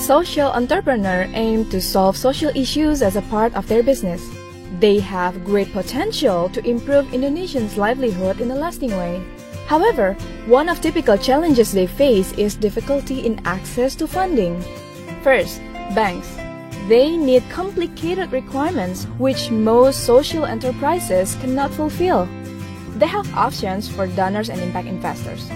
Social entrepreneurs aim to solve social issues as a part of their business. They have great potential to improve Indonesians' livelihood in a lasting way. However, one of typical challenges they face is difficulty in access to funding. First, banks. They need complicated requirements which most social enterprises cannot fulfill. They have options for donors and impact investors.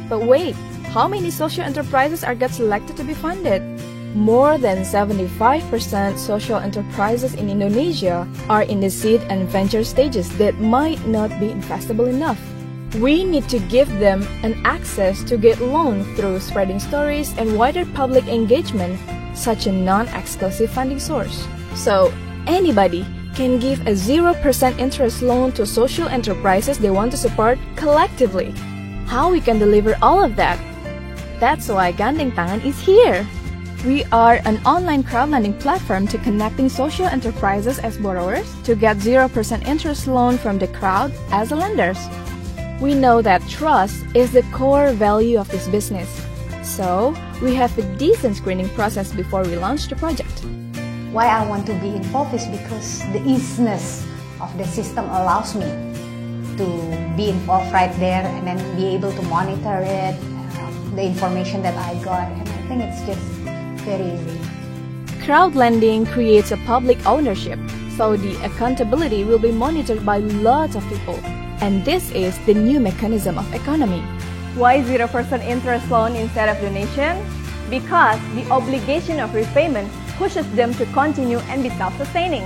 But wait, how many social enterprises are get selected to be funded? More than 75% social enterprises in Indonesia are in the seed and venture stages that might not be investable enough. We need to give them an access to get loan through spreading stories and wider public engagement, such a non-exclusive funding source. So, anybody can give a 0% interest loan to social enterprises they want to support collectively. How we can deliver all of that? That's why GandengTangan is here. We are an online crowdlending platform to connecting social enterprises as borrowers to get 0% interest loan from the crowd as lenders. We know that trust is the core value of this business. So, we have a decent screening process before we launch the project. Why I want to be involved is because the easiness of the system allows me to be involved right there and then be able to monitor it, the information that I got, and I think it's just very easy. Crowdlending creates a public ownership, so the accountability will be monitored by lots of people. And this is the new mechanism of economy. Why 0% interest loan instead of donation? Because the obligation of repayment pushes them to continue and be self-sustaining.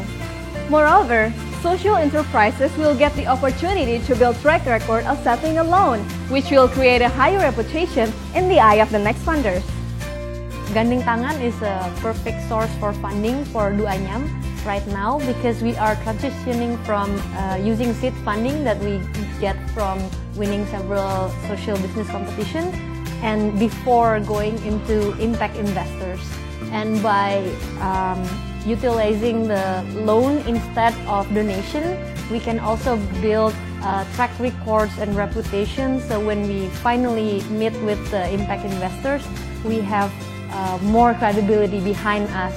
Moreover, social enterprises will get the opportunity to build track record of settling a loan, which will create a higher reputation in the eye of the next funders. GandengTangan is a perfect source for funding for keduanya right now because we are transitioning from using seed funding that we get from winning several social business competitions and before going into impact investors. And by utilizing the loan instead of donation, we can also build track records and reputation. So when we finally meet with the impact investors, we have more credibility behind us.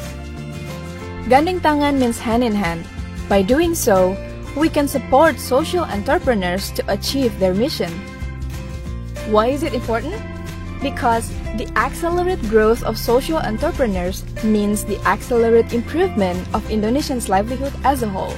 GandengTangan means hand in hand. By doing so, we can support social entrepreneurs to achieve their mission. Why is it important? Because the accelerated growth of social entrepreneurs means the accelerated improvement of Indonesians' livelihood as a whole.